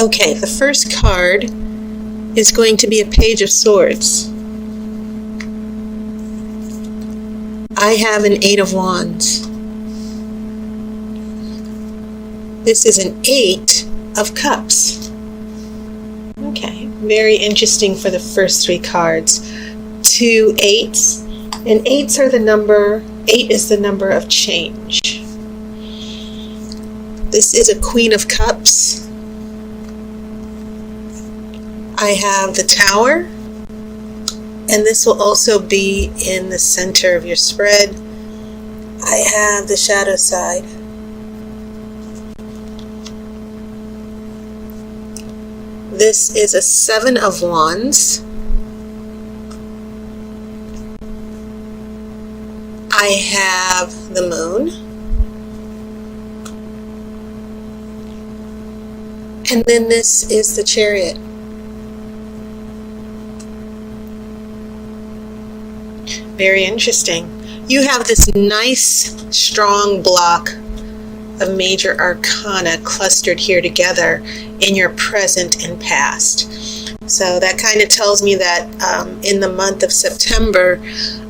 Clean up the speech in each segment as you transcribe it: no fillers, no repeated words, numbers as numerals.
Okay, the first card is going to be a Page of Swords. I have an Eight of Wands. This is an Eight of Cups. Okay, very interesting for the first three cards. 2 8s, and 8s are the number, 8 is the number of change. This is a Queen of Cups. I have the Tower, and this will also be in the center of your spread. I have the Shadow side. This is a Seven of Wands. I have the Moon. And then this is the Chariot. Very interesting. You have this nice, strong block of major arcana clustered here together in your present and past. So that kind of tells me that in the month of September,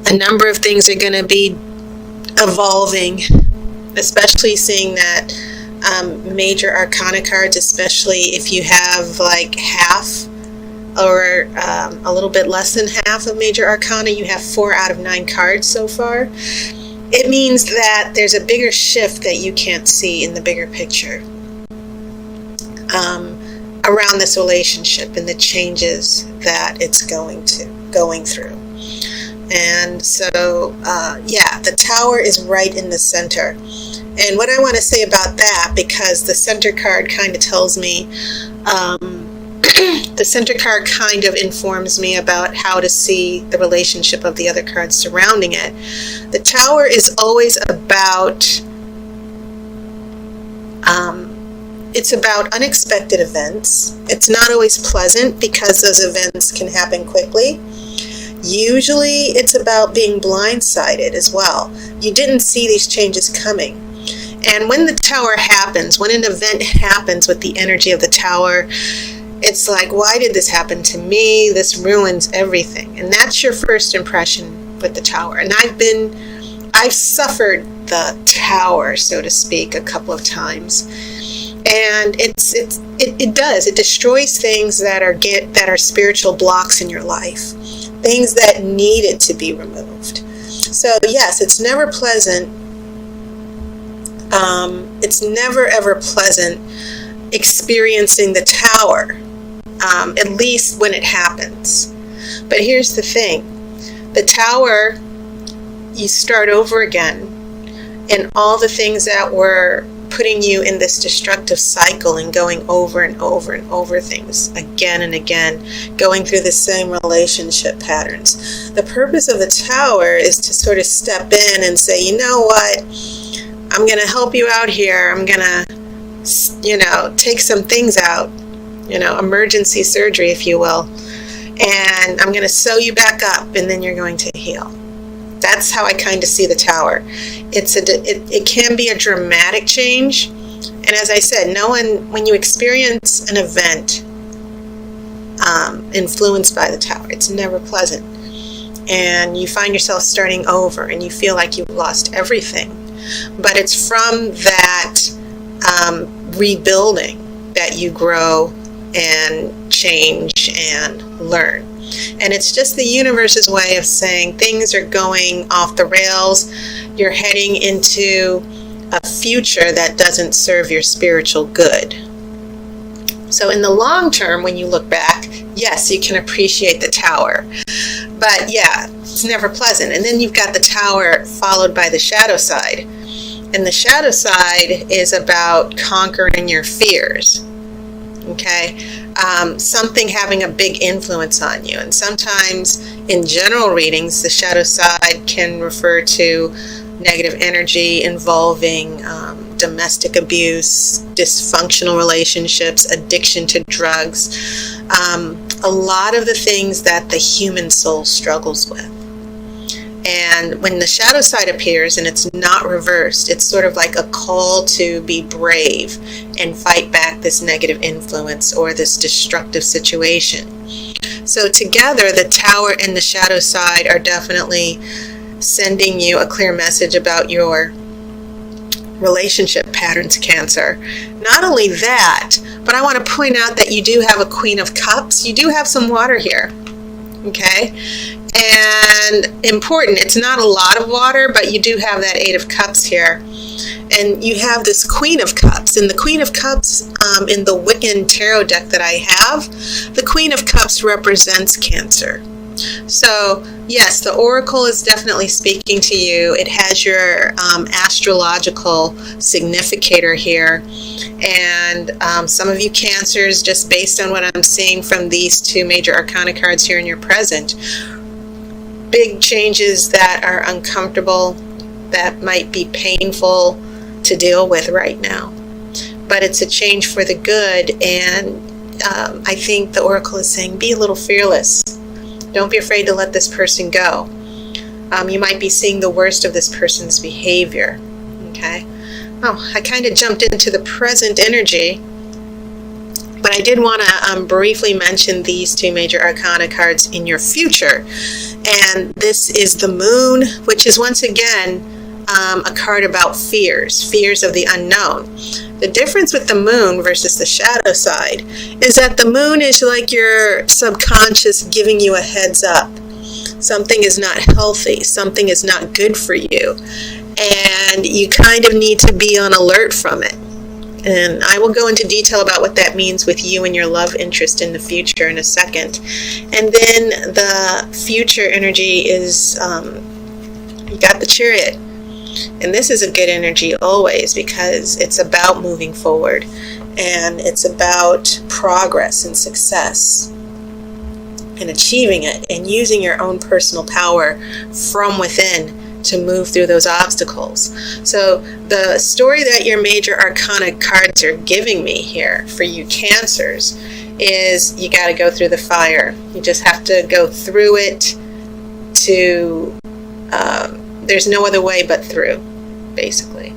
a number of things are going to be evolving, especially seeing that major arcana cards, especially if you have like half or a little bit less than half of major arcana. You have 4 out of 9 cards so far. It means that there's a bigger shift that you can't see in the bigger picture around this relationship and the changes that it's going through. And so, yeah, the Tower is right in the center. And what I want to say about that, because the center card kind of tells me, the center card kind of informs me about how to see the relationship of the other cards surrounding it. The Tower is always about, it's about unexpected events. It's not always pleasant because those events can happen quickly. Usually it's about being blindsided as well. You didn't see these changes coming. And when the Tower happens, when an event happens with the energy of the Tower, it's like, why did this happen to me? This ruins everything. And that's your first impression with the Tower. And I've suffered the Tower, so to speak, a couple of times. And it destroys things that are spiritual blocks in your life. Things that needed to be removed. So yes, it's never pleasant. It's never ever pleasant experiencing the Tower, at least when it happens. But here's the thing. The Tower, you start over again, and all the things that were putting you in this destructive cycle and going over and over and over things again and again, going through the same relationship patterns. The purpose of the Tower is to sort of step in and say, you know what, I'm going to help you out here. I'm going to, take some things out, emergency surgery, if you will, and I'm going to sew you back up, and then you're going to heal. That's how I kind of see the Tower. It can be a dramatic change, and as I said, when you experience an event influenced by the Tower, it's never pleasant, and you find yourself starting over, and you feel like you've lost everything. But it's from that rebuilding that you grow and change and learn. And it's just the universe's way of saying things are going off the rails. You're heading into a future that doesn't serve your spiritual good. So in the long term, when you look back, yes, you can appreciate the Tower. But yeah, it's never pleasant. And then you've got the Tower followed by the Shadow side. And the Shadow side is about conquering your fears. Okay? Something having a big influence on you. And sometimes in general readings, the Shadow side can refer to negative energy involving domestic abuse, dysfunctional relationships, addiction to drugs, a lot of the things that the human soul struggles with. And when the shadow side appears and it's not reversed, it's sort of like a call to be brave and fight back this negative influence or this destructive situation. So together, the Tower and the shadow side are definitely sending you a clear message about your relationship patterns, Cancer. Not only that, but I want to point out that you do have a Queen of Cups. You do have some water here, okay? And important, it's not a lot of water, but you do have that Eight of Cups here. And you have this Queen of Cups. And the Queen of Cups in the Wiccan tarot deck that I have, the Queen of Cups represents Cancer. So, yes, the Oracle is definitely speaking to you. It has your astrological significator here. And some of you Cancers, just based on what I'm seeing from these two major arcana cards here in your present, big changes that are uncomfortable, that might be painful to deal with right now. But it's a change for the good, and I think the Oracle is saying, be a little fearless. Don't be afraid to let this person go. You might be seeing the worst of this person's behavior. Okay? Oh, I kind of jumped into the present energy, but I did want to briefly mention these two major arcana cards in your future. And this is the Moon, which is once again a card about fears of the unknown. The difference with the Moon versus the shadow side is that the Moon is like your subconscious giving you a heads up. Something is not healthy, something is not good for you, and you kind of need to be on alert from it. And I will go into detail about what that means with you and your love interest in the future in a second. And then the future energy is, you got the Chariot. And this is a good energy always, because it's about moving forward. And it's about progress and success. And achieving it. And using your own personal power from within to move through those obstacles. So the story that your major arcana cards are giving me here for you Cancers is you got to go through the fire. You just have to go through it to, there's no other way but through, basically.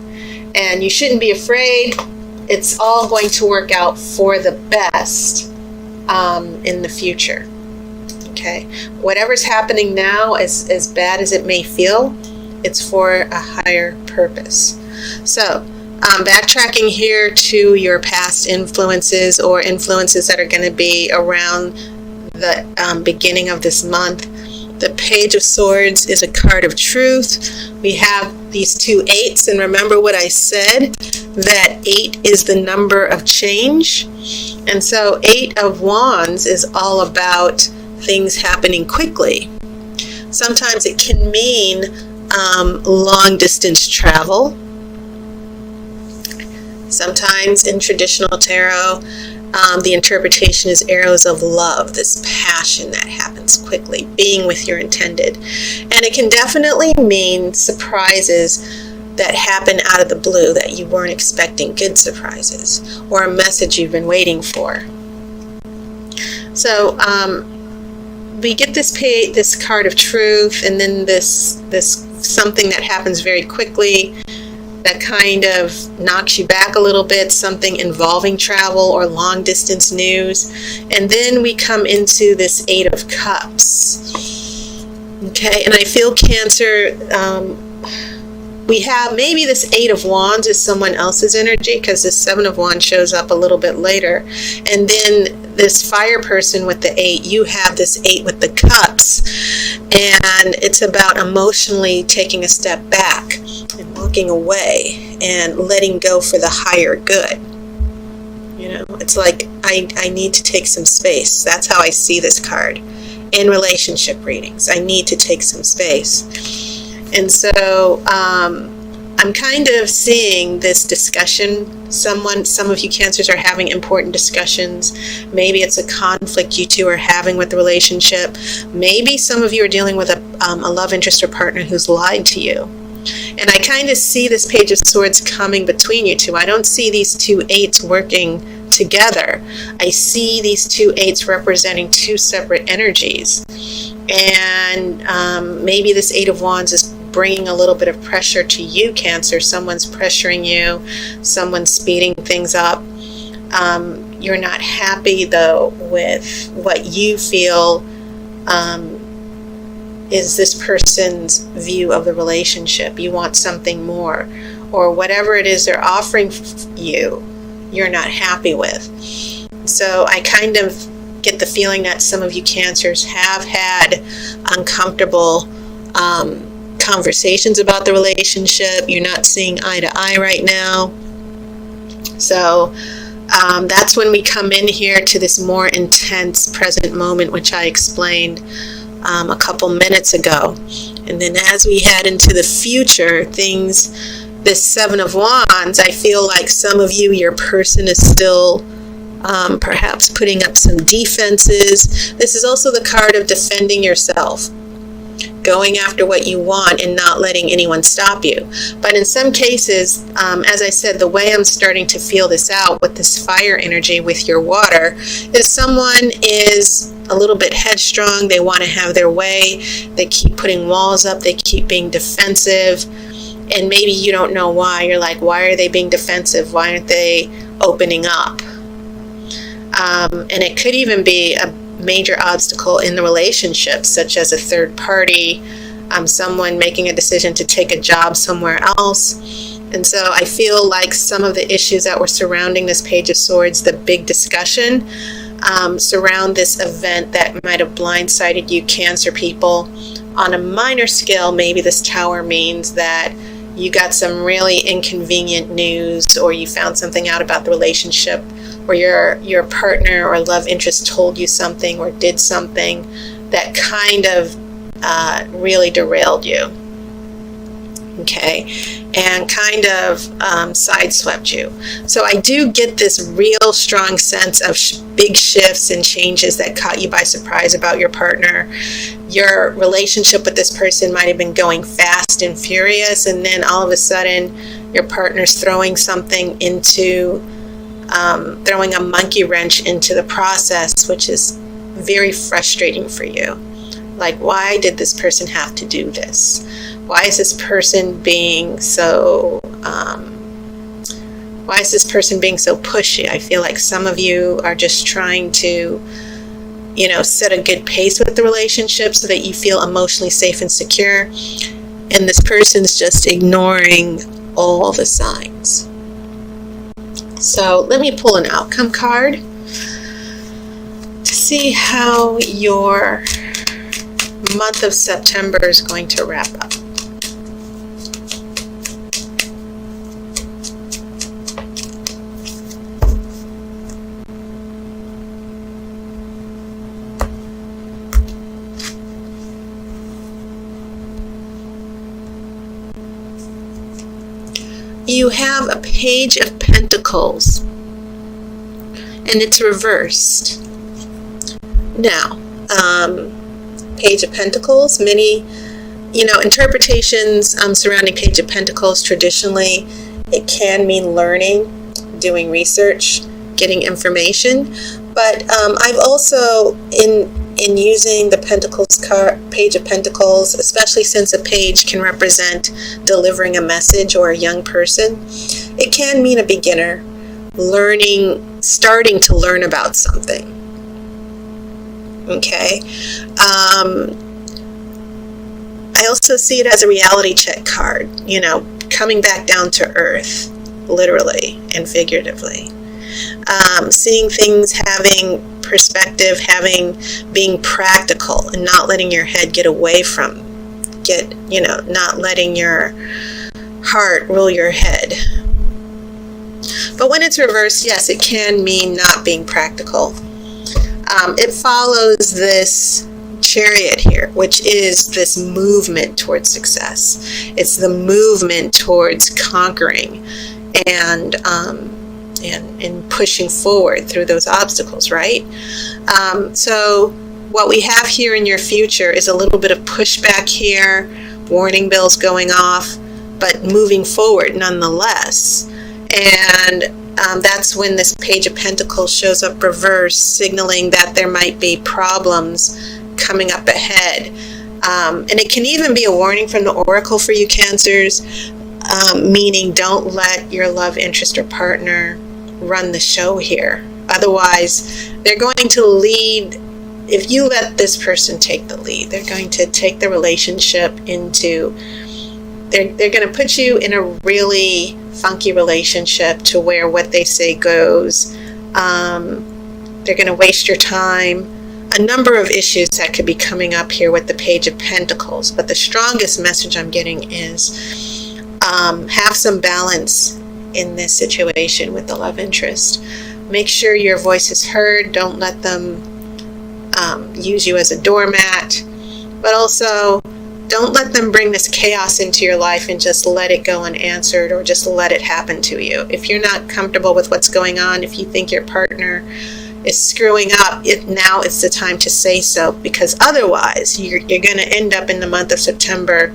And you shouldn't be afraid. It's all going to work out for the best in the future. Okay? Whatever's happening now, as bad as it may feel, it's for a higher purpose. So, backtracking here to your past influences or influences that are going to be around the beginning of this month. The Page of Swords is a card of truth. We have these two 8s, and remember what I said, that 8 is the number of change. And so 8 of Wands is all about things happening quickly. Sometimes it can mean long distance travel. Sometimes in traditional tarot, the interpretation is arrows of love, this passion that happens quickly, being with your intended. And it can definitely mean surprises that happen out of the blue that you weren't expecting, good surprises, or a message you've been waiting for. So we get this card of truth, and then this something that happens very quickly that kind of knocks you back a little bit, something involving travel or long distance news. And then we come into this 8 of Cups. Okay, and I feel Cancer, we have maybe this 8 of Wands is someone else's energy, because this 7 of Wands shows up a little bit later. And then this fire person with the 8, you have this 8 with the Cups. And it's about emotionally taking a step back and walking away and letting go for the higher good. You know, it's like I need to take some space. That's how I see this card in relationship readings. I need to take some space. And so I'm kind of seeing this discussion. Some of you Cancers are having important discussions. Maybe it's a conflict you two are having with the relationship. Maybe some of you are dealing with a love interest or partner who's lied to you. And I kind of see this Page of Swords coming between you two. I don't see these two 8s working together. I see these two 8s representing two separate energies. And maybe this Eight of Wands is bringing a little bit of pressure to you, Cancer. Someone's pressuring you, someone's speeding things up. You're not happy, though, with what you feel is this person's view of the relationship. You want something more, or whatever it is they're offering you, you're not happy with. So I kind of get the feeling that some of you Cancers have had uncomfortable conversations about the relationship. You're not seeing eye to eye right now. So that's when we come in here to this more intense present moment, which I explained a couple minutes ago. And then as we head into the future, this Seven of Wands, I feel like some of you, your person is still perhaps putting up some defenses. This is also the card of defending yourself, going after what you want and not letting anyone stop you. But in some cases, as I said, the way I'm starting to feel this out with this fire energy with your water is someone is a little bit headstrong. They want to have their way. They keep putting walls up. They keep being defensive. And maybe you don't know why. You're like, why are they being defensive? Why aren't they opening up? And it could even be a major obstacle in the relationship, such as a third party, someone making a decision to take a job somewhere else. And so I feel like some of the issues that were surrounding this Page of Swords, the big discussion, surround this event that might have blindsided you Cancer people. On a minor scale, maybe this Tower means that you got some really inconvenient news, or you found something out about the relationship, or your partner or love interest told you something or did something that kind of really derailed you, okay, and kind of sideswept you. So I do get this real strong sense of big shifts and changes that caught you by surprise about your partner. Your relationship with this person might have been going fast and furious, and then all of a sudden your partner's throwing something into throwing a monkey wrench into the process, which is very frustrating for you. Like, why did this person have to do this? Why is this person being so pushy? I feel like some of you are just trying to, set a good pace with the relationship so that you feel emotionally safe and secure. And this person's just ignoring all the signs. So let me pull an outcome card to see how your month of September is going to wrap up. You have a Page of Pentacles, and it's reversed. Now, Page of Pentacles, many, interpretations surrounding Page of Pentacles, traditionally, it can mean learning, doing research, getting information. But I've also, in using the Pentacles card, Page of Pentacles, especially since a page can represent delivering a message or a young person, it can mean a beginner starting to learn about something. Okay. I also see it as a reality check card, coming back down to earth, literally and figuratively. Seeing things, having perspective, being practical, and not letting your head get away from, not letting your heart rule your head. But when it's reversed, yes, it can mean not being practical. It follows this Chariot here, which is this movement towards success. It's the movement towards conquering and pushing forward through those obstacles, right? So what we have here in your future is a little bit of pushback here, warning bells going off, but moving forward nonetheless. And that's when this Page of Pentacles shows up reversed, signaling that there might be problems coming up ahead. And it can even be a warning from the oracle for you Cancers, meaning don't let your love interest or partner run the show here. Otherwise, they're going to lead. If you let this person take the lead, they're going to take the relationship into, they're going to put you in a really funky relationship to where what they say goes. They're going to waste your time. A number of issues that could be coming up here with the Page of Pentacles. But the strongest message I'm getting is have some balance in this situation with the love interest. Make sure your voice is heard. Don't let them use you as a doormat, but also don't let them bring this chaos into your life and just let it go unanswered or just let it happen to you. If you're not comfortable with what's going on, if you think your partner is screwing up, now it's the time to say so, because otherwise you're going to end up in the month of September,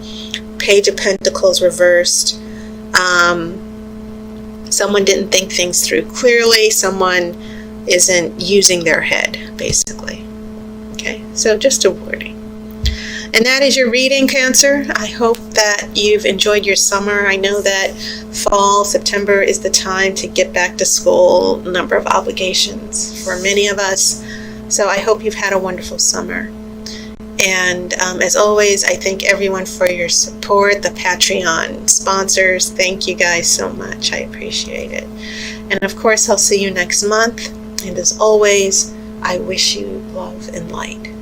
Page of Pentacles reversed. Someone didn't think things through clearly. Someone isn't using their head, basically. Okay, so just a warning. And that is your reading, Cancer. I hope that you've enjoyed your summer. I know that fall, September is the time to get back to school, number of obligations for many of us. So I hope you've had a wonderful summer. And as always, I thank everyone for your support, the Patreon sponsors. Thank you guys so much. I appreciate it. And of course, I'll see you next month. And as always, I wish you love and light.